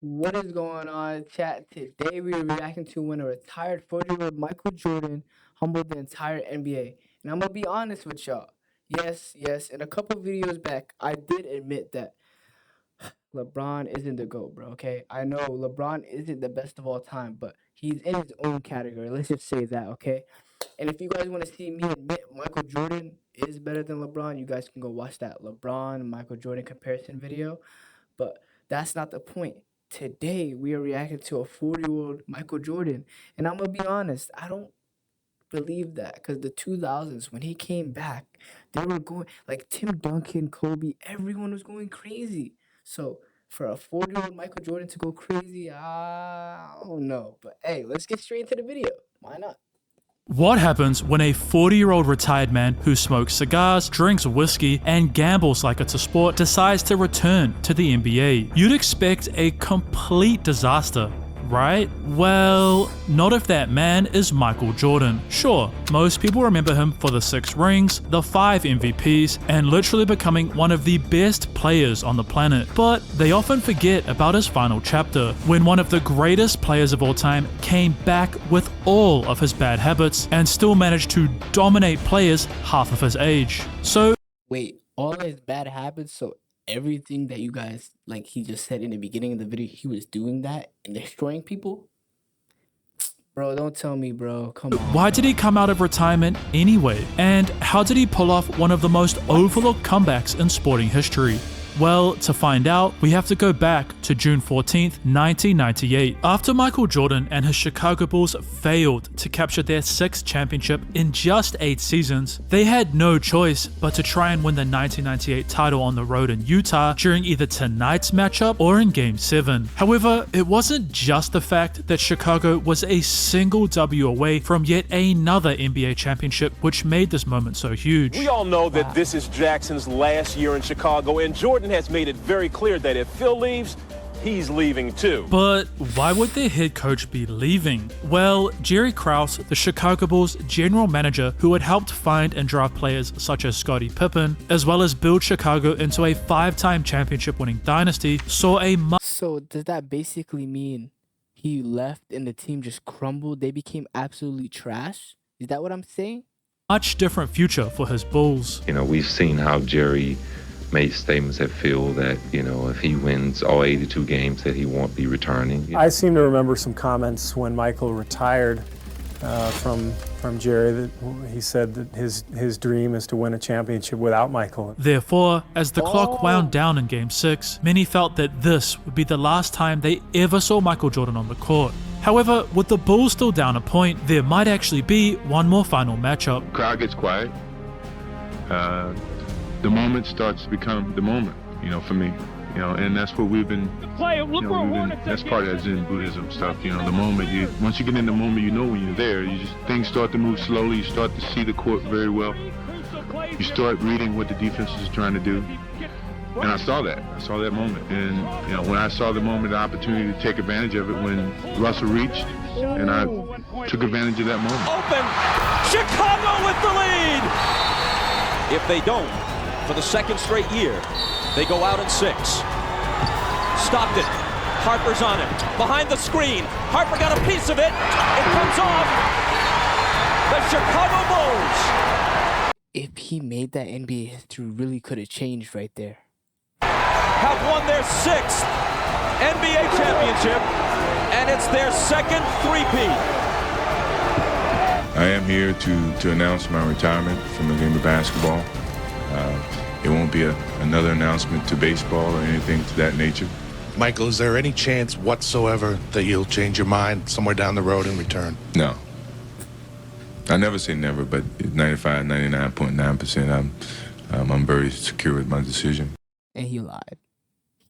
What is going on, chat? Today we are reacting to when a retired 40-year-old Michael Jordan humbled the entire NBA. And I'm gonna be honest with y'all. Yes, in a couple videos back, I did admit that LeBron isn't the GOAT, bro, okay? I know LeBron isn't the best of all time, but he's in his own category. Let's just say that, okay? And if you guys want to see me admit Michael Jordan is better than LeBron, you guys can go watch that LeBron Michael Jordan comparison video. But that's not the point. Today we are reacting to a 40-year-old Michael Jordan, and I'm gonna be honest, I don't believe that because the 2000s when he came back, they were going like Tim Duncan, Kobe, everyone was going crazy. So for a 40-year-old Michael Jordan to go crazy, I don't know. But hey, let's get straight into the video. Why not? What happens when a 40-year-old retired man who smokes cigars, drinks whiskey, and gambles like it's a sport decides to return to the NBA? You'd expect a complete disaster, right? Well, not if that man is Michael Jordan. Sure, most people remember him for the 6 rings, the 5 MVPs, and literally becoming one of the best players on the planet. But they often forget about his final chapter, when one of the greatest players of all time came back with all of his bad habits and still managed to dominate players half of his age. So Wait, all his bad habits, so everything that you guys like he just said in the beginning of the video, he was doing that and destroying people? Bro, don't tell me, bro. Come on. why did he come out of retirement anyway? And how did he pull off one of the most overlooked comebacks in sporting history? Well, to find out, we have to go back to June 14th, 1998. After Michael Jordan and his Chicago Bulls failed to capture their 6th championship in just 8 seasons, they had no choice but to try and win the 1998 title on the road in Utah during either tonight's matchup or in Game 7. However, it wasn't just the fact that Chicago was a single W away from yet another NBA championship which made this moment so huge. We all know that this is Jackson's last year in Chicago, and Jordan has made it very clear that if Phil leaves, he's leaving too. But why would their head coach be leaving? Well, Jerry Krause, the Chicago Bulls general manager who had helped find and draft players such as Scottie Pippen, as well as build Chicago into a 5-time championship winning dynasty, saw a So does that basically mean he left and the team just crumbled? They became absolutely trash? Is that what I'm saying? much different future for his Bulls. You know, we've seen how Jerry made statements that feel that, you know, if he wins all 82 games that he won't be returning. I seem to remember some comments when Michael retired from Jerry that he said that his dream is to win a championship without Michael. Therefore, as the clock wound down in Game 6, many felt that this would be the last time they ever saw Michael Jordan on the court. However, with the Bulls still down a point, there might actually be one more final matchup. Crowd gets quiet. The moment starts to become the moment, you know, for me, you know, and that's what we've been, that's part of that Zen Buddhism stuff, you know, the moment once you get in the moment, you know when you're there, things start to move slowly, you start to see the court very well, you start reading what the defense is trying to do, and I saw that moment, and, you know, when I saw the moment, the opportunity to take advantage of it when Russell reached, and I took advantage of that moment. Open! Chicago with the lead! If they don't, for the second straight year, they go out in 6. Stockton, Harper's on him, behind the screen. Harper got a piece of it. It comes off. The Chicago Bulls. If he made that, NBA history really could have changed right there. Have won their 6th NBA championship, and it's their second three-peat. I am here to announce my retirement from the game of basketball. It won't be another announcement to baseball or anything to that nature. Michael, is there any chance whatsoever that you'll change your mind somewhere down the road and return? No. I never say never, but 95, 99.9%, I'm very secure with my decision. And he lied.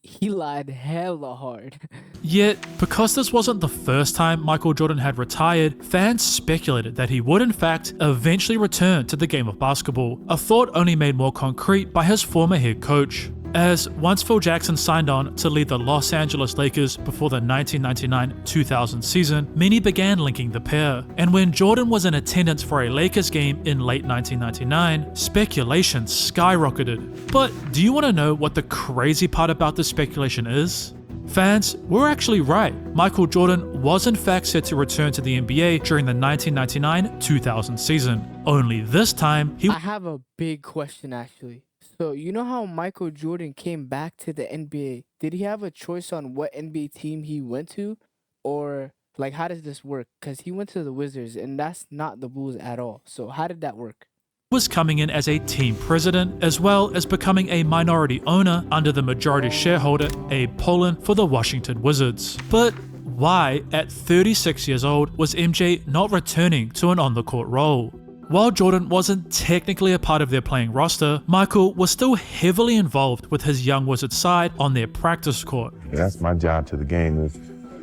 He lied hella hard. Yet, because this wasn't the first time Michael Jordan had retired, fans speculated that he would in fact eventually return to the game of basketball, a thought only made more concrete by his former head coach. As once Phil Jackson signed on to lead the Los Angeles Lakers before the 1999-2000 season, many began linking the pair. And when Jordan was in attendance for a Lakers game in late 1999, speculation skyrocketed. But do you want to know what the crazy part about this speculation is? Fans were actually right. Michael Jordan was in fact set to return to the NBA during the 1999-2000 season. Only this time, I have a big question actually. So you know how Michael Jordan came back to the NBA? Did he have a choice on what NBA team he went to? Or like how does this work? Because he went to the Wizards and that's not the Bulls at all. So how did that work? was coming in as a team president, as well as becoming a minority owner under the majority shareholder, Abe Pollin, for the Washington Wizards. But why, at 36 years old, was MJ not returning to an on-the-court role? While Jordan wasn't technically a part of their playing roster, Michael was still heavily involved with his young Wizards side on their practice court. That's my job to the game, is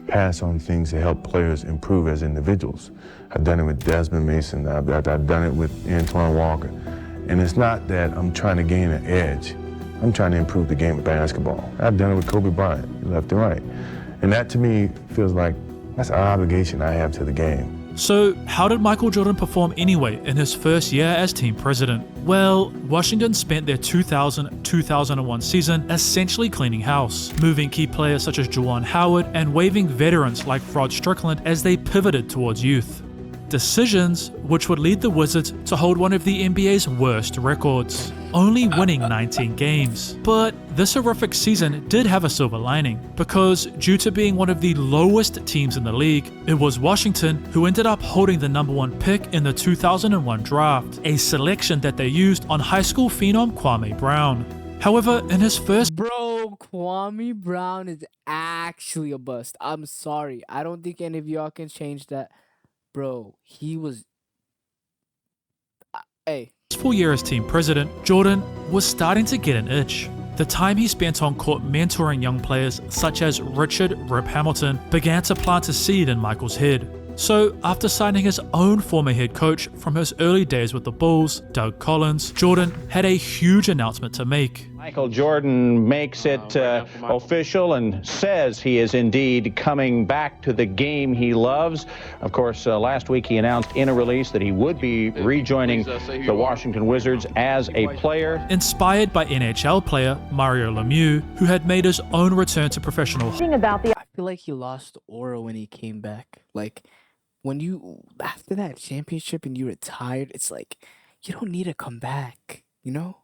pass on things to help players improve as individuals. I've done it with Desmond Mason, I've done it with Antoine Walker. And it's not that I'm trying to gain an edge. I'm trying to improve the game of basketball. I've done it with Kobe Bryant, left and right. And that to me feels like that's an obligation I have to the game. So how did Michael Jordan perform anyway in his first year as team president? Well, Washington spent their 2000-2001 season essentially cleaning house, moving key players such as Juwan Howard and waiving veterans like Rod Strickland as they pivoted towards youth. Decisions which would lead the Wizards to hold one of the NBA's worst records, only winning 19 games. But this horrific season did have a silver lining, because due to being one of the lowest teams in the league, it was Washington who ended up holding the #1 pick in the 2001 draft, a selection that they used on high school phenom Kwame Brown. However, in his first Bro, Kwame Brown is actually a bust. I'm sorry. I don't think any of y'all can change that. Bro, he was... Hey. full year as team president, Jordan was starting to get an itch. The time he spent on court mentoring young players such as Richard "Rip" Hamilton began to plant a seed in Michael's head. So after signing his own former head coach from his early days with the Bulls, Doug Collins, Jordan had a huge announcement to make. Michael Jordan makes it official and says he is indeed coming back to the game he loves. Of course, last week he announced in a release that he would be rejoining the Washington Wizards as a player. Inspired by NHL player Mario Lemieux, who had made his own return to professional. I feel like he lost aura when he came back. Like, when you, after that championship and you retired, it's like, you don't need to come back, you know?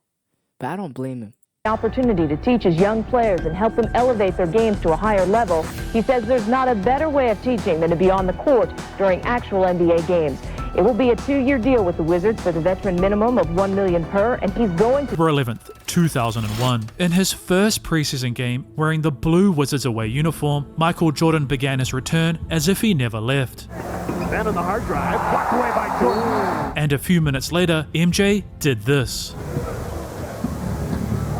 But I don't blame him. Opportunity to teach his young players and help them elevate their games to a higher level. He says there's not a better way of teaching than to be on the court during actual NBA games. It will be a 2-year deal with the Wizards for the veteran minimum of $1 million per, and he's going to... October 11th, 2001. In his first preseason game, wearing the blue Wizards away uniform, Michael Jordan began his return as if he never left. Then on the hard drive, blocked away by Jordan. And a few minutes later, MJ did this.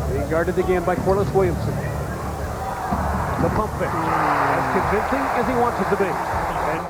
Being guarded again by Corliss Williamson. The pump fake, as convincing as he wants it to be.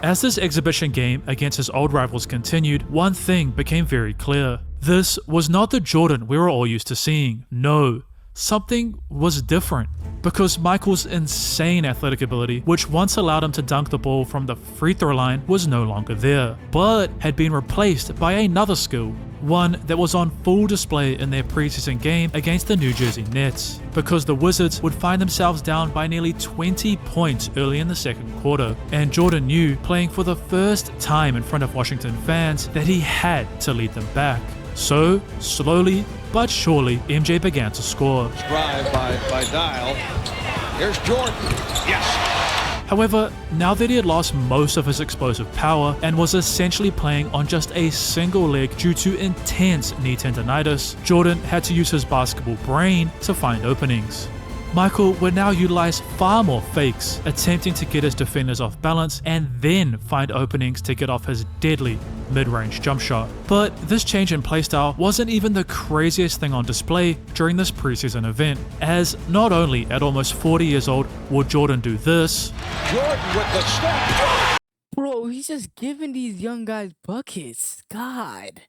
As this exhibition game against his old rivals continued, one thing became very clear. This was not the Jordan we were all used to seeing. No, something was different. Because Michael's insane athletic ability, which once allowed him to dunk the ball from the free throw line, was no longer there, but had been replaced by another skill. One that was on full display in their preseason game against the New Jersey Nets, because the Wizards would find themselves down by nearly 20 points early in the second quarter, and Jordan knew, playing for the first time in front of Washington fans, that he had to lead them back. So, slowly but surely, MJ began to score. Drive by Dial. Here's Jordan. Yes. However, now that he had lost most of his explosive power and was essentially playing on just a single leg due to intense knee tendonitis, Jordan had to use his basketball brain to find openings. Michael would now utilize far more fakes, attempting to get his defenders off balance and then find openings to get off his deadly mid-range jump shot. But this change in playstyle wasn't even the craziest thing on display during this preseason event, as not only at almost 40 years old would Jordan do this, Jordan with the step. Bro, he's just giving these young guys buckets. God.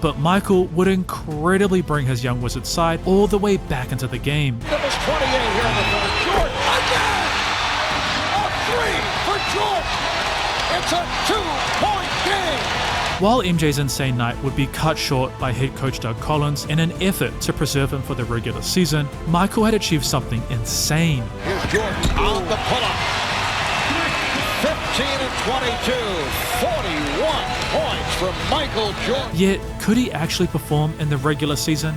but Michael would incredibly bring his young Wizards side all the way back into the game. It was 28 here in the third. Jordan again! A three for Jordan! It's a 2-point game! While MJ's insane night would be cut short by head coach Doug Collins in an effort to preserve him for the regular season, Michael had achieved something insane. Here's Jordan on the pull-up. 15 and 22, 41 points from Michael Jordan. Yet, could he actually perform in the regular season?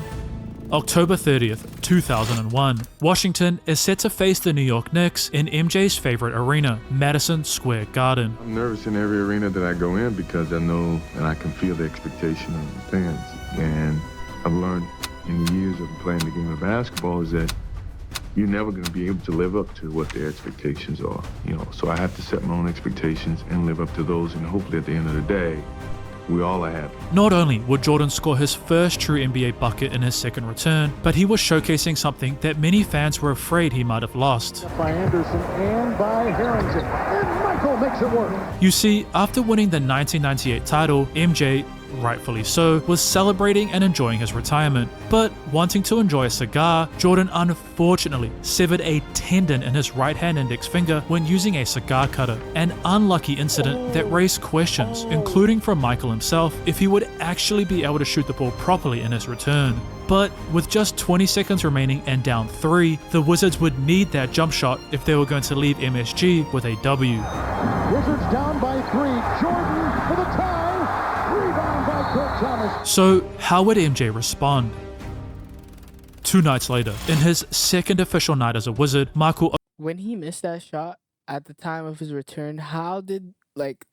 October 30th, 2001. Washington is set to face the New York Knicks in MJ's favorite arena, Madison Square Garden. I'm nervous in every arena that I go in because I know and I can feel the expectation of the fans. And I've learned in the years of playing the game of basketball is that you're never going to be able to live up to what their expectations are. So I have to set my own expectations and live up to those, and hopefully at the end of the day, we all are happy. Not only would Jordan score his first true NBA bucket in his second return, but he was showcasing something that many fans were afraid he might have lost. By Anderson and by Harrington. And Michael makes it work. You see, after winning the 1998 title, MJ, rightfully so, was celebrating and enjoying his retirement. But wanting to enjoy a cigar, Jordan unfortunately severed a tendon in his right hand index finger when using a cigar cutter. An unlucky incident that raised questions, including from Michael himself, if he would actually be able to shoot the ball properly in his return. But with just 20 seconds remaining and down 3, the Wizards would need that jump shot if they were going to leave MSG with a W. Wizards down by 3. Jordan for the tie. Rebound by Kurt Thomas. So how would MJ respond? 2 nights later, in his second official night as a Wizard, Michael... When he missed that shot at the time of his return, how did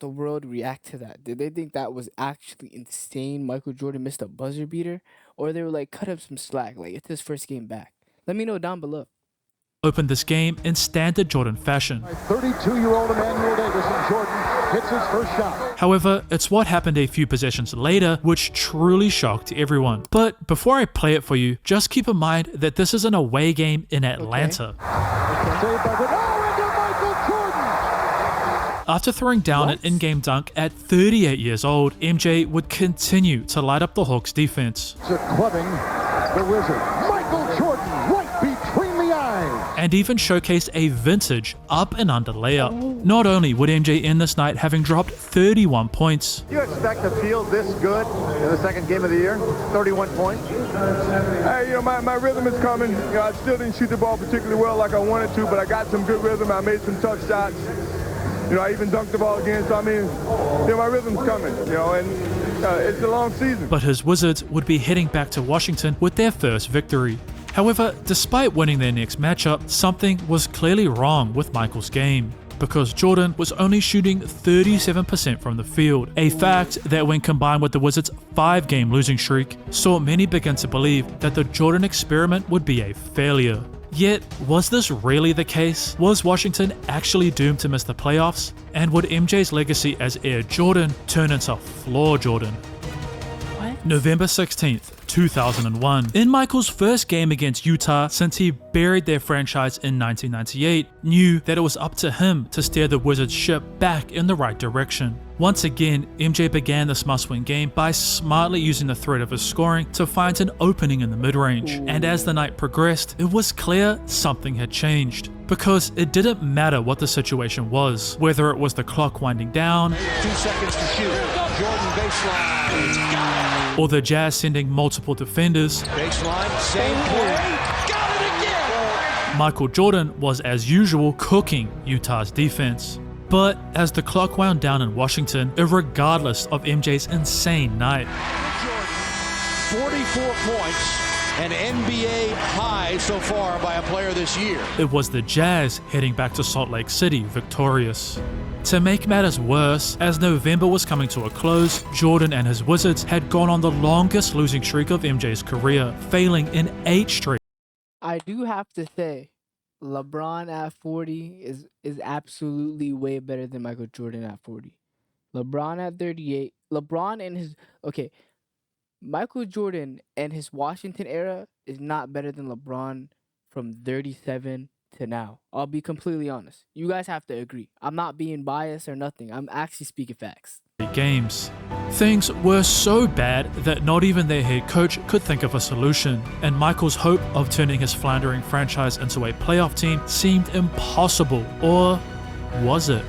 the world react to that? Did they think that was actually insane? Michael Jordan missed a buzzer beater? Or they were like, cut him some slack, it's his first game back. Let me know down below. Opened this game in standard Jordan fashion. 32-year-old Emmanuel Davis, and Jordan hits his first shot. However, it's what happened a few possessions later which truly shocked everyone. But before I play it for you, just keep in mind that this is an away game in Atlanta. After throwing down an in-game dunk at 38 years old, MJ would continue to light up the Hawks defense. Clubbing the Wizard. Michael Jordan right between the eyes. And even showcased a vintage up and under layup. Not only would MJ end this night having dropped 31 points. You expect to feel this good in the second game of the year? 31 points? Hey, my rhythm is coming. I still didn't shoot the ball particularly well like I wanted to, but I got some good rhythm. I made some tough shots. I even dunked the ball again, so my rhythm's coming, and it's a long season. But his Wizards would be heading back to Washington with their first victory. However, despite winning their next matchup, something was clearly wrong with Michael's game, because Jordan was only shooting 37% from the field, a fact that when combined with the Wizards' 5-game losing streak, saw many begin to believe that the Jordan experiment would be a failure. Yet, was this really the case? Was Washington actually doomed to miss the playoffs? And would MJ's legacy as Air Jordan turn into Floor Jordan? What? November 16th, 2001. In Michael's first game against Utah since he buried their franchise in 1998, knew that it was up to him to steer the Wizards' ship back in the right direction. Once again, MJ began this must-win game by smartly using the threat of his scoring to find an opening in the mid-range. And as the night progressed, it was clear something had changed. Because it didn't matter what the situation was, whether it was the clock winding down, 2 seconds to shoot. Jordan baseline. Or the Jazz sending multiple defenders. Baseline, same play. Got it again. Michael Jordan was, as usual, cooking Utah's defense. But as the clock wound down in Washington, irregardless of MJ's insane night, 44 points, an NBA high so far by a player this year. It was the Jazz heading back to Salt Lake City victorious. To make matters worse, as November was coming to a close, Jordan and his Wizards had gone on the longest losing streak of MJ's career, failing in 8 straight. I do have to say, LeBron at 40 is absolutely way better than Michael Jordan at 40. LeBron at 38. Michael Jordan and his Washington era is not better than LeBron from 37 to now. I'll be completely honest. You guys have to agree. I'm not being biased or nothing. I'm actually speaking facts. Games. Things were so bad that not even their head coach could think of a solution, and Michael's hope of turning his floundering franchise into a playoff team seemed impossible. Or was it?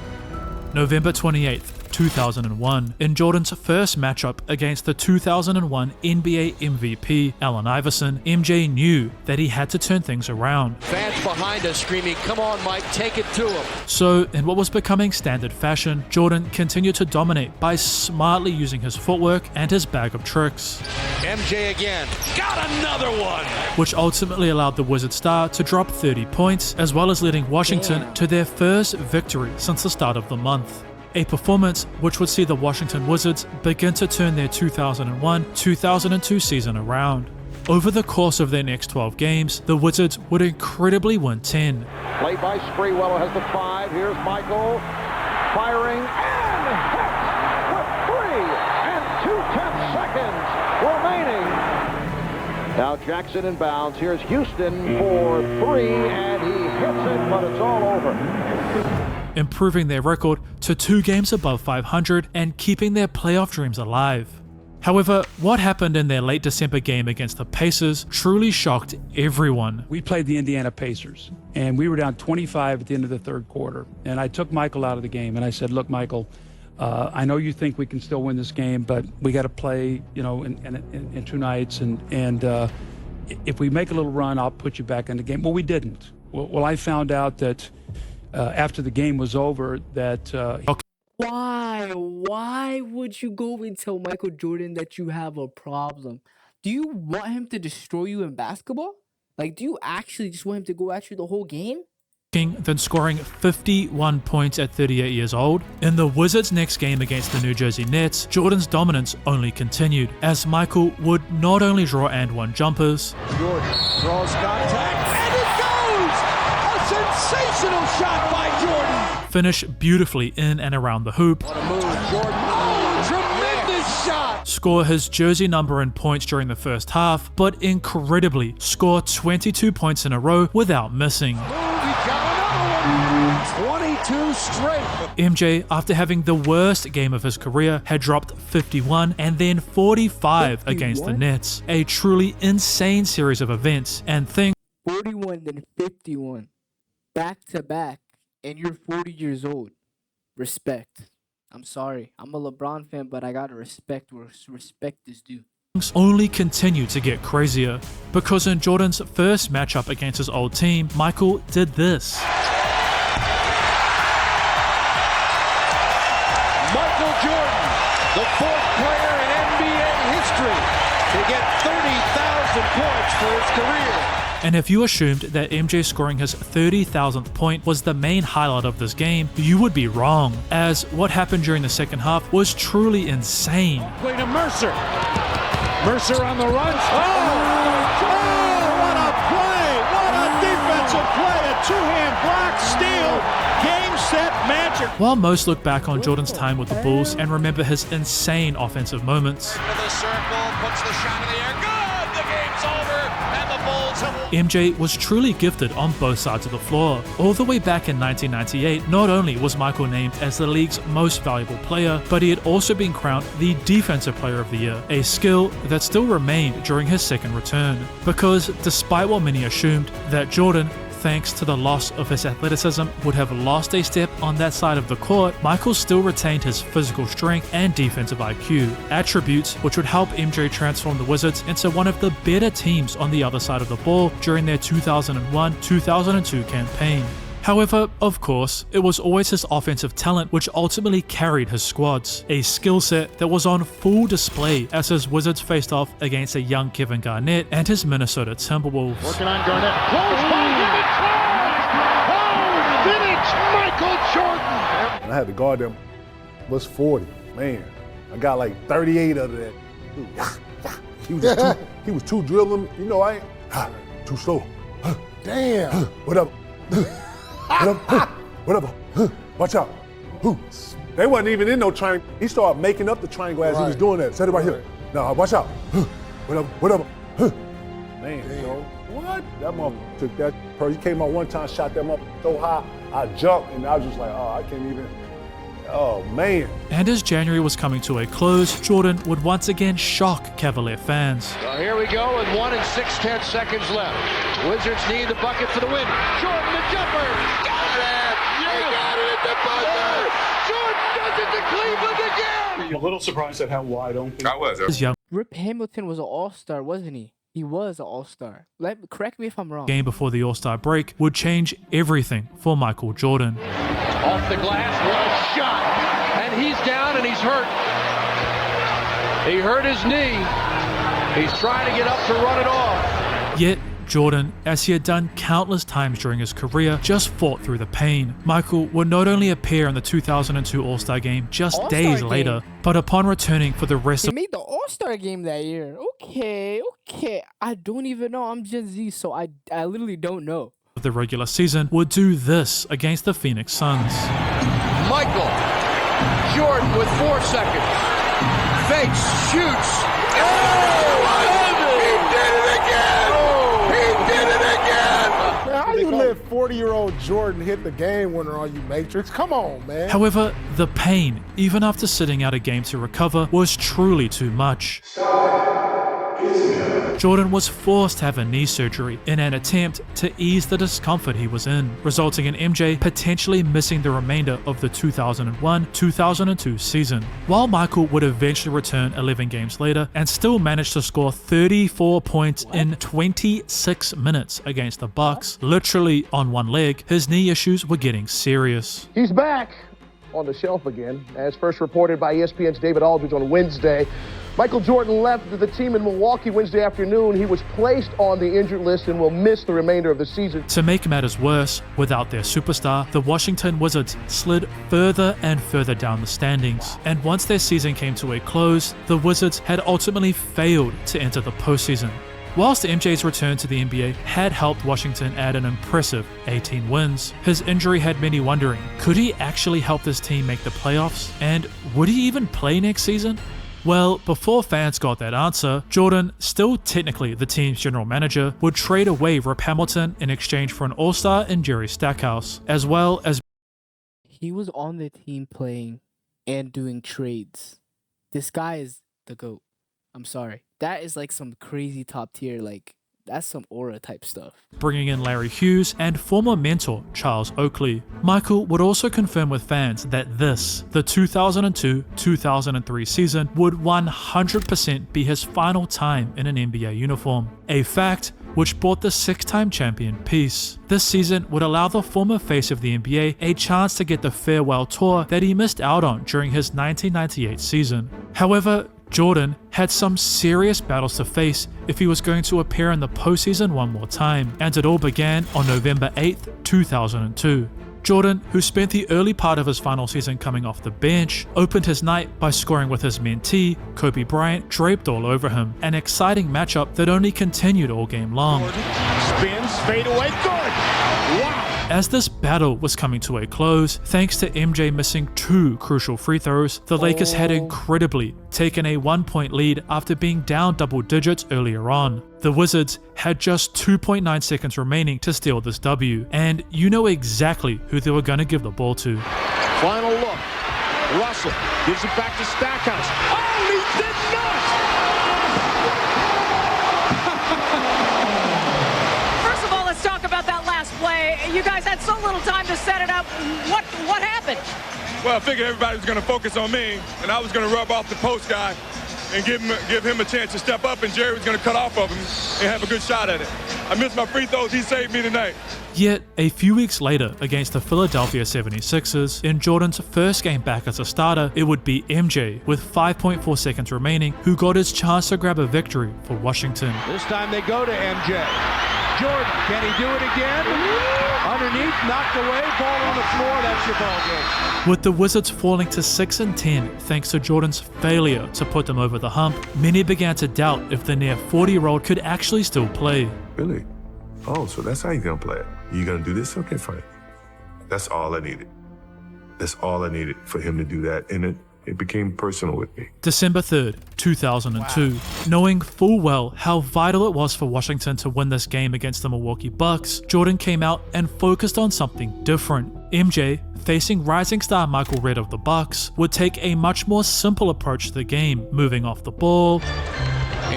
November 28th, 2001. In Jordan's first matchup against the 2001 NBA MVP Allen Iverson, MJ knew that he had to turn things around. Fans behind us screaming, "Come on, Mike, take it to him." So, in what was becoming standard fashion, Jordan continued to dominate by smartly using his footwork and his bag of tricks. MJ again, got another one! Which ultimately allowed the Wizards star to drop 30 points, as well as leading Washington to their first victory since the start of the month. A performance which would see the Washington Wizards begin to turn their 2001-2002 season around. Over the course of their next 12 games, the Wizards would incredibly win 10. Play by Sprewell has the 5. Here's Michael firing and hits with 3 and 2/10 seconds remaining. Now Jackson inbounds. Here's Houston for 3 and he hits it, but it's all over. Improving their record to 2 games above 500 and keeping their playoff dreams alive. However, what happened in their late December game against the Pacers truly shocked everyone. We played the Indiana Pacers, and we were down 25 at the end of the third quarter. And I took Michael out of the game, and I said, "Look, Michael, I know you think we can still win this game, but we got to play, in 2 nights. And if we make a little run, I'll put you back in the game." Well, we didn't. Well, I found out that after the game was over that Why would you go and tell Michael Jordan that you have a problem? Do you want him to destroy you in basketball? Like, do you actually just want him to go at you the whole game? Then scoring 51 points at 38 years old. In the Wizards' next game against the New Jersey Nets, Jordan's dominance only continued, as Michael would not only draw and one jumpers, Jordan draws contact, and it goes! A sensational shot by Jordan! finish beautifully in and around the hoop, What a move, Jordan. Oh, tremendous shot! score his jersey number in points during the first half, but incredibly score 22 points in a row without missing. He got another one. 22 straight. MJ, after having the worst game of his career, had dropped 51 and then 45 against the Nets. A truly insane series of events and things. 41 then 51. Back to back. And you're 40 years old. Respect. I'm sorry. I'm a LeBron fan, but I gotta respect where respect is due. Only continue to get crazier, because in Jordan's first matchup against his old team, Michael did this. Michael Jordan, the 4th player in NBA history to get 30,000 points for his career. And if you assumed that MJ scoring his 30,000th point was the main highlight of this game, you would be wrong, as what happened during the second half was truly insane. Play to Mercer. Mercer on the run. Oh, what a play! What a defensive play! A 2-hand block, steal, game, set, magic. While most look back on Jordan's time with the Bulls and remember his insane offensive moments, Into the circle, puts the shot in the air. Good! The game's over, and the Bulls have won. MJ was truly gifted on both sides of the floor. All the way back in 1998, not only was Michael named as the league's most valuable player, but he had also been crowned the Defensive Player of the Year, a skill that still remained during his second return. Because despite what many assumed, that Jordan, thanks to the loss of his athleticism, would have lost a step on that side of the court, Michael still retained his physical strength and defensive IQ, attributes which would help MJ transform the Wizards into one of the better teams on the other side of the ball during their 2001-2002 campaign. However, of course, it was always his offensive talent which ultimately carried his squads, a skill set that was on full display as his Wizards faced off against a young Kevin Garnett and his Minnesota Timberwolves. Working on Garnett. Close by him. Oh, vintage Michael Jordan. I had to guard them. Was 40. Man, I got like 38 of that. He was too dribbling. You know, I ain't too slow. Damn. Whatever. Whatever. Watch out. They wasn't even in no triangle. He started making up the triangle as he was doing that. Set it right here. Now, watch out. Whatever. Man, you know, what? That motherfucker took that. He came out one time, shot that motherfucker so high, I jumped, and I was just like, oh, I can't even. Oh, man. And as January was coming to a close, Jordan would once again shock Cavalier fans. So here we go with 1 and 6/10 seconds left. Wizards need the bucket for the win. Jordan the jumper. Got it. You got it at the buzzer. Jordan does it to Cleveland again! I'm a little surprised at how wide open. I was. Rip Hamilton was an all-star, wasn't he? He was an all-star. Correct me if I'm wrong. Game before the All-Star break would change everything for Michael Jordan. Off the glass, what a shot! And he's down and he's hurt. He hurt his knee. He's trying to get up to run it off. Yet, Jordan, as he had done countless times during his career, just fought through the pain. Michael would not only appear in the 2002 All-Star game just All-Star days game? later, but upon returning for the rest He of made the All-Star game that year. Okay. I don't even know. I'm Gen Z, so I literally don't know. the regular season, would do this against the Phoenix Suns. Michael Jordan with 4 seconds. Fakes, shoots. How do you let 40-year-old Jordan hit the game winner on you, Matrix? Come on, man. However, the pain, even after sitting out a game to recover, was truly too much. Jordan was forced to have a knee surgery in an attempt to ease the discomfort he was in, resulting in MJ potentially missing the remainder of the 2001-2002 season. While Michael would eventually return 11 games later and still manage to score 34 points in 26 minutes against the Bucks, literally on one leg, his knee issues were getting serious. He's back on the shelf again, as first reported by ESPN's David Aldridge on Wednesday. Michael Jordan left the team in Milwaukee Wednesday afternoon. He was placed on the injured list and will miss the remainder of the season. To make matters worse, without their superstar, the Washington Wizards slid further and further down the standings. And once their season came to a close, the Wizards had ultimately failed to enter the postseason. Whilst MJ's return to the NBA had helped Washington add an impressive 18 wins, his injury had many wondering, could he actually help this team make the playoffs? And would he even play next season? Well, before fans got that answer, Jordan, still technically the team's general manager, would trade away Rip Hamilton in exchange for an all-star in Jerry Stackhouse, as well as... He was on the team playing and doing trades. This guy is the GOAT. I'm sorry. That is like some crazy top tier, like, that's some aura type stuff. Bringing in Larry Hughes and former mentor Charles Oakley. Michael would also confirm with fans that this, the 2002-2003 season, would 100% be his final time in an NBA uniform. A fact which brought the 6-time champion peace. This season would allow the former face of the NBA a chance to get the farewell tour that he missed out on during his 1998 season. However, Jordan had some serious battles to face if he was going to appear in the postseason one more time, and it all began on November 8th, 2002. Jordan, who spent the early part of his final season coming off the bench, opened his night by scoring with his mentee, Kobe Bryant, draped all over him, an exciting matchup that only continued all game long. Spins, fade away, good! Wow! As this battle was coming to a close, thanks to MJ missing 2 crucial free throws, the Lakers had incredibly taken a 1-point lead after being down double digits earlier on. The Wizards had just 2.9 seconds remaining to steal this W, and you know exactly who they were going to give the ball to. Final look. Russell gives it back to Stackhouse. Oh, he did not! First of all, let's talk about that last play. You guys had so little time to set it up. What happened? Well, I figured everybody was going to focus on me, and I was going to rub off the post guy and give him a chance to step up, and Jerry was going to cut off of him and have a good shot at it. I missed my free throws. He saved me tonight. Yet, a few weeks later, against the Philadelphia 76ers, in Jordan's first game back as a starter, it would be MJ, with 5.4 seconds remaining, who got his chance to grab a victory for Washington. This time they go to MJ. Jordan, can he do it again? Underneath, knocked away, ball on the floor, that's your ball game. With the Wizards falling to 6-10 thanks to Jordan's failure to put them over the hump, many began to doubt if the near 40-year-old could actually still play. Really? Oh, so that's how you're gonna play it. You gonna do this? Okay, fine. That's all I needed. That's all I needed for him to do that, and it became personal with me. December 3rd, 2002. Wow. Knowing full well how vital it was for Washington to win this game against the Milwaukee Bucks, Jordan came out and focused on something different. MJ, facing rising star Michael Redd of the Bucks, would take a much more simple approach to the game, moving off the ball,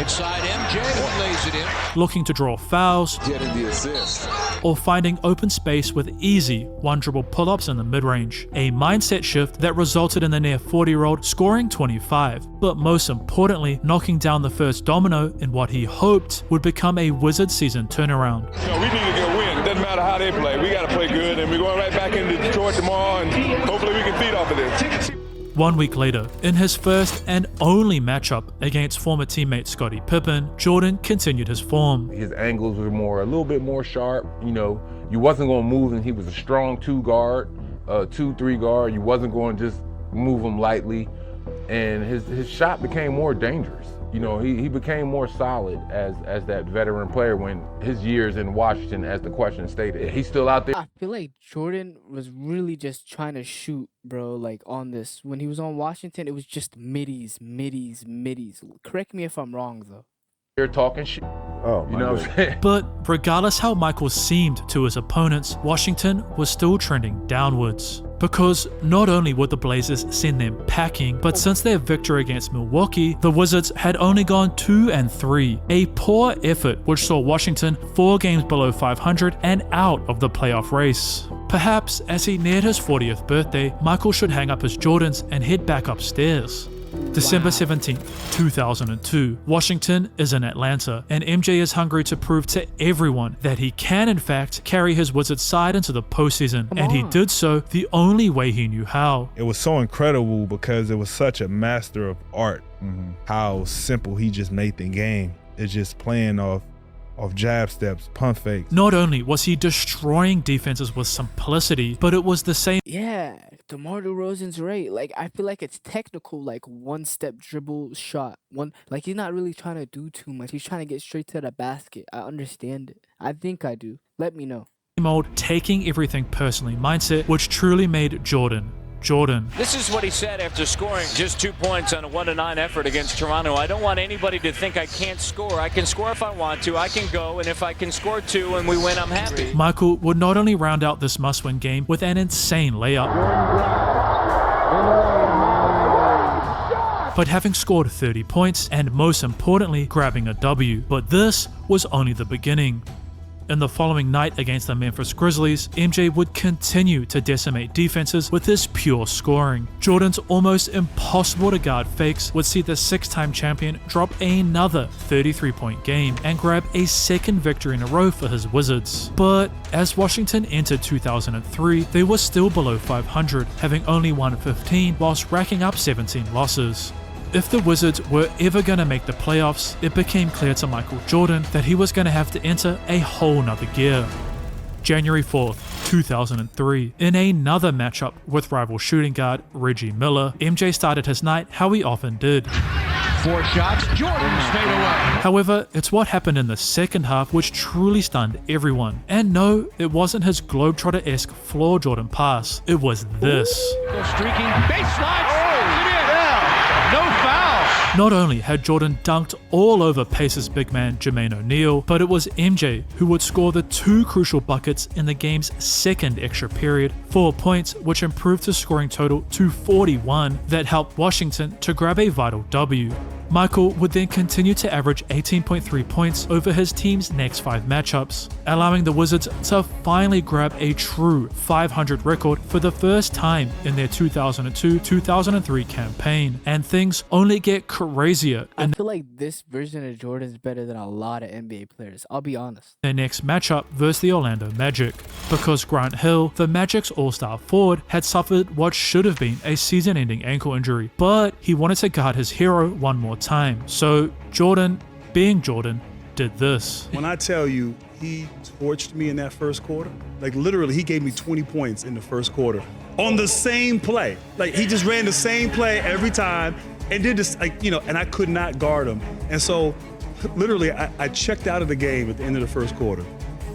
Inside MJ, who lays it in. looking to draw fouls, Getting the assist. or finding open space with easy one-dribble pull-ups in the mid-range. A mindset shift that resulted in the near 40-year-old scoring 25, but most importantly, knocking down the first domino in what he hoped would become a Wizards season turnaround. We need to get a win. Doesn't matter how they play. We got to play good, and we're going right back into Detroit tomorrow, and hopefully we can feed off of this. 1 week later, in his first and only matchup against former teammate Scottie Pippen, Jordan continued his form. His angles were a little bit more sharp. You wasn't going to move him. He was a strong 2-3 guard. You wasn't going to just move him lightly. And his shot became more dangerous. He became more solid as that veteran player when his years in Washington, as the question stated. He's still out there. I feel like Jordan was really just trying to shoot, bro, like on this. When he was on Washington, it was just middies. Correct me if I'm wrong, though. They're talking shit. Oh, you know what I'm saying? But regardless how Michael seemed to his opponents, Washington was still trending downwards. Because not only would the Blazers send them packing, but since their victory against Milwaukee, the Wizards had only gone 2-3. A poor effort which saw Washington 4 games below 500 and out of the playoff race. Perhaps as he neared his 40th birthday, Michael should hang up his Jordans and head back upstairs. December 17th, 2002. Washington is in Atlanta, and MJ is hungry to prove to everyone that he can in fact carry his Wizards side into the postseason, and he did so the only way he knew how. It was so incredible because it was such a master of art, how simple he just made the game. It's just playing off jab steps, pump fakes. Not only was he destroying defenses with simplicity, but it was the same. Yeah, DeMar DeRozan's right. Like, I feel like it's technical, like one-step dribble shot. Like, he's not really trying to do too much. He's trying to get straight to the basket. I understand it. I think I do. Let me know. Old taking everything personally mindset, which truly made Jordan. This is what he said after scoring just 2 points on a 1-9 effort against Toronto. I don't want anybody to think I can't score. I can score if I want to. I can go, and if I can score 2 and we win, I'm happy. Michael would not only round out this must-win game with an insane layup, but having scored 30 points and most importantly, grabbing a W. But this was only the beginning. In the following night against the Memphis Grizzlies, MJ would continue to decimate defenses with his pure scoring. Jordan's almost impossible to guard fakes would see the 6-time champion drop another 33-point game and grab a second victory in a row for his Wizards. But as Washington entered 2003, they were still below 500, having only won 15 whilst racking up 17 losses. If the Wizards were ever going to make the playoffs, it became clear to Michael Jordan that he was going to have to enter a whole nother gear. January 4th, 2003. In another matchup with rival shooting guard Reggie Miller, MJ started his night how he often did. 4 shots, Jordan's fade away. However, it's what happened in the second half which truly stunned everyone. And no, it wasn't his Globetrotter-esque floor Jordan pass, it was this. Go streaking, baseline, no foul. Not only had Jordan dunked all over Pacers big man Jermaine O'Neal, but it was MJ who would score the 2 crucial buckets in the game's second extra period, 4 points which improved his scoring total to 41 that helped Washington to grab a vital W. Michael would then continue to average 18.3 points over his team's next 5 matchups, allowing the Wizards to finally grab a true 500 record for the first time in their 2002-2003 campaign. And things only get crazier. I feel like this version of Jordan is better than a lot of NBA players, I'll be honest. Their next matchup versus the Orlando Magic, because Grant Hill, the Magic's all-star forward, had suffered what should have been a season-ending ankle injury, but he wanted to guard his hero one more time. So Jordan, being Jordan, did this. When I tell you he torched me in that first quarter, like literally he gave me 20 points in the first quarter on the same play. Like he just ran the same play every time and did this, like, and I could not guard him. And so literally I checked out of the game at the end of the first quarter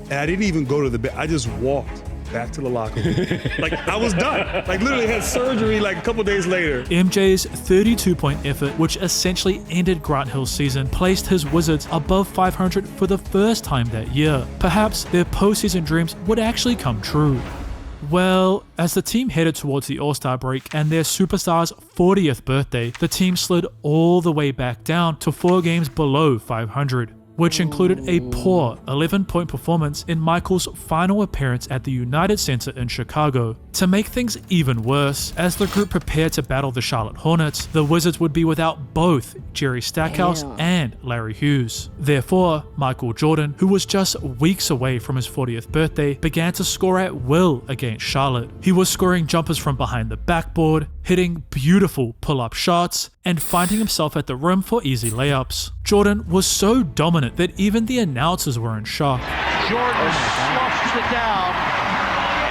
and I didn't even go to the bed. I just walked back to the locker room. Like I was done. Like literally had surgery like a couple days later. MJ's 32-point effort, which essentially ended Grant Hill's season, placed his Wizards above 500 for the first time that year. Perhaps their postseason dreams would actually come true. Well, as the team headed towards the All-Star break and their superstar's 40th birthday, the team slid all the way back down to 4 games below 500. Which included a poor 11-point performance in Michael's final appearance at the United Center in Chicago. To make things even worse, as the group prepared to battle the Charlotte Hornets, the Wizards would be without both Jerry Stackhouse and Larry Hughes. Therefore, Michael Jordan, who was just weeks away from his 40th birthday, began to score at will against Charlotte. He was scoring jumpers from behind the backboard, hitting beautiful pull-up shots, and finding himself at the rim for easy layups. Jordan was so dominant that even the announcers were in shock. Jordan flushed it down,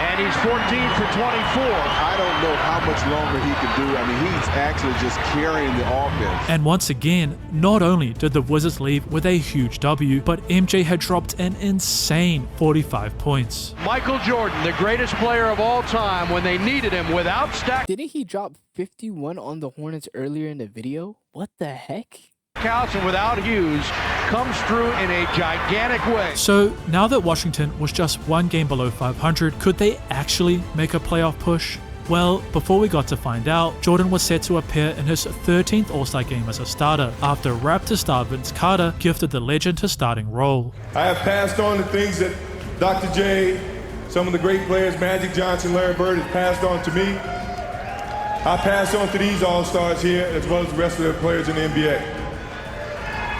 and he's 14 for 24. I don't know how much longer he can do. I mean, he's actually just carrying the offense. And once again, not only did the Wizards leave with a huge W, but MJ had dropped an insane 45 points. Michael Jordan, the greatest player of all time, when they needed him without Stack. Didn't he drop 51 on the Hornets earlier in the video? What the heck? And without Hughes, comes through in a gigantic way. So now that Washington was just 1 game below 500, could they actually make a playoff push? Well, before we got to find out, Jordan was set to appear in his 13th All-Star game as a starter, after Raptors star Vince Carter gifted the legend his starting role. I have passed on the things that Dr. J, some of the great players, Magic Johnson, Larry Bird, has passed on to me. I pass on to these All-Stars here, as well as the rest of the players in the NBA.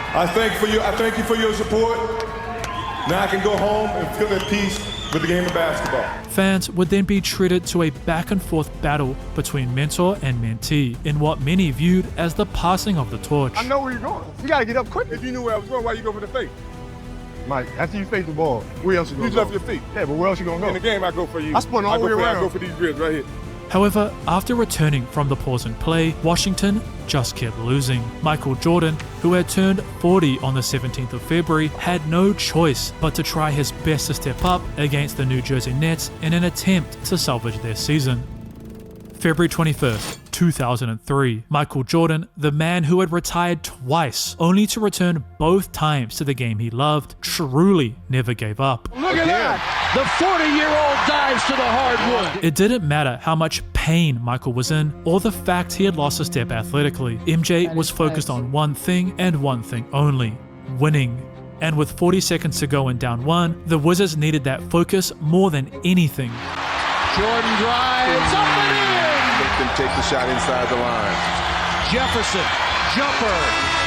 I thank you for your support. Now I can go home and feel at peace with the game of basketball. Fans would then be treated to a back-and-forth battle between mentor and mentee in what many viewed as the passing of the torch. I know where you're going. You gotta get up quick. If you knew where I was going, why you go for the fake? Mike, after you face the ball, where else you gonna go? You left your feet. Yeah, but where else you gonna go? In the game, I go for you. I spun all the way around. I go for these ribs right here. However, after returning from the pause in play, Washington just kept losing. Michael Jordan, who had turned 40 on the 17th of February, had no choice but to try his best to step up against the New Jersey Nets in an attempt to salvage their season. February 21st, 2003, Michael Jordan, the man who had retired twice, only to return both times to the game he loved, truly never gave up. Look at that! The 40-year-old dives to the hardwood. It didn't matter how much pain Michael was in, or the fact he had lost a step athletically. MJ was focused on one thing and one thing only: winning. And with 40 seconds to go and down 1, the Wizards needed that focus more than anything. Jordan drives up and in! Let them take the shot inside the line. Jefferson, jumper,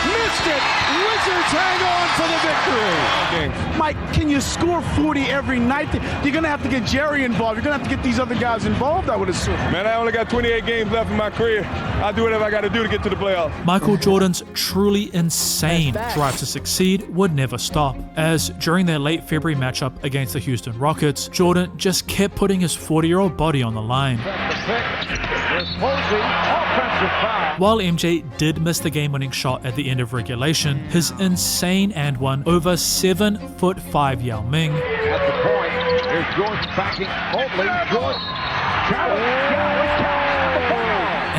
missed it! Wizards hang on for the victory! Mike, can you score 40 every night? You're going to have to get Jerry involved. You're going to have to get these other guys involved, I would assume. Man, I only got 28 games left in my career. I'll do whatever I got to do to get to the playoffs. Michael Jordan's truly insane drive to succeed would never stop, as during their late February matchup against the Houston Rockets, Jordan just kept putting his 40-year-old body on the line. While MJ did miss the game-winning shot at the end of regulation, his insane and one over 7'5" Yao Ming at the point. Here's Jordan backing Mobley. Jordan.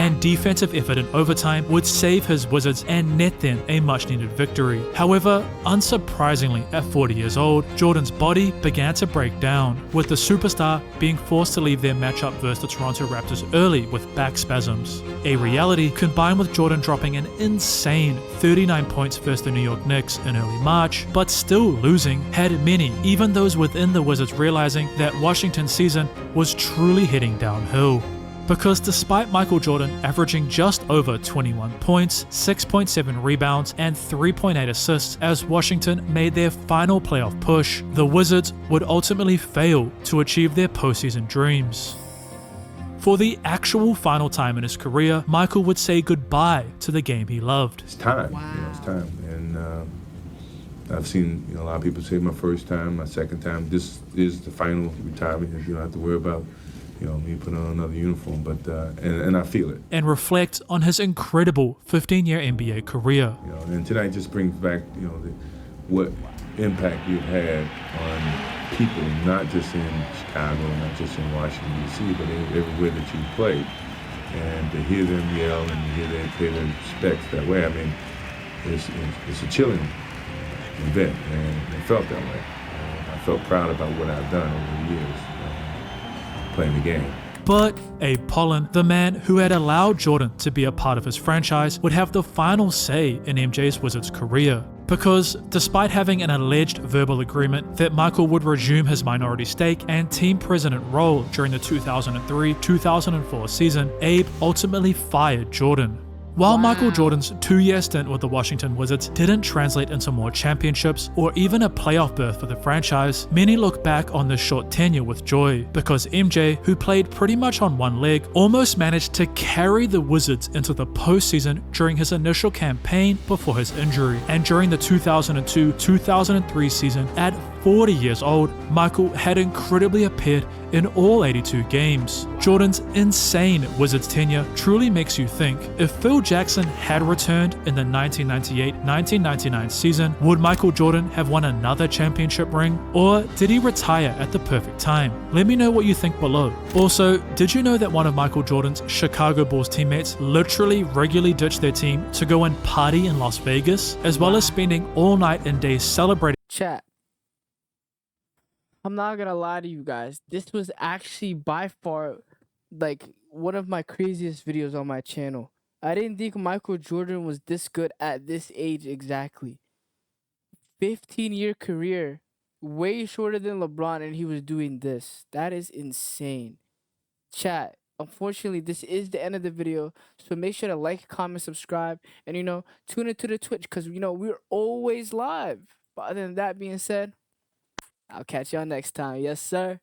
and defensive effort in overtime would save his Wizards and net them a much-needed victory. However, unsurprisingly, at 40 years old, Jordan's body began to break down, with the superstar being forced to leave their matchup versus the Toronto Raptors early with back spasms. A reality combined with Jordan dropping an insane 39 points versus the New York Knicks in early March, but still losing, had many, even those within the Wizards, realizing that Washington's season was truly heading downhill. Because despite Michael Jordan averaging just over 21 points, 6.7 rebounds, and 3.8 assists as Washington made their final playoff push, the Wizards would ultimately fail to achieve their postseason dreams. For the actual final time in his career, Michael would say goodbye to the game he loved. It's time. Wow. It's time. And I've seen a lot of people say my first time, my second time. This is the final retirement. You don't have to worry about me putting on another uniform, but and I feel it. And reflect on his incredible 15-year NBA career. And tonight just brings back, what impact you've had on people, not just in Chicago, not just in Washington, D.C., but everywhere that you played. And to hear them yell and to hear them pay their respects that way, I mean, it's a chilling event, and it felt that way. I felt proud about what I've done over the years. playing the game. But Abe Pollin, the man who had allowed Jordan to be a part of his franchise, would have the final say in MJ's Wizards career. Because despite having an alleged verbal agreement that Michael would resume his minority stake and team president role during the 2003-2004 season, Abe ultimately fired Jordan. While Michael Jordan's 2-year stint with the Washington Wizards didn't translate into more championships or even a playoff berth for the franchise, many look back on this short tenure with joy, because MJ, who played pretty much on one leg, almost managed to carry the Wizards into the postseason during his initial campaign before his injury. And during the 2002-2003 season, at 40 years old, Michael had incredibly appeared in all 82 games. Jordan's insane Wizards tenure truly makes you think, if Phil Jackson had returned in the 1998-1999 season, would Michael Jordan have won another championship ring? Or did he retire at the perfect time? Let me know what you think below. Also, did you know that one of Michael Jordan's Chicago Bulls teammates literally regularly ditched their team to go and party in Las Vegas, as well as spending all night and day celebrating? Chat. I'm not gonna lie to you guys. This was actually by far like one of my craziest videos on my channel. I didn't think Michael Jordan was this good at this age exactly. 15-year career, way shorter than LeBron, and he was doing this. That is insane. Chat. Unfortunately, this is the end of the video, so make sure to like, comment, subscribe, and tune into the Twitch, because we're always live. But other than that being said, I'll catch y'all next time. Yes, sir.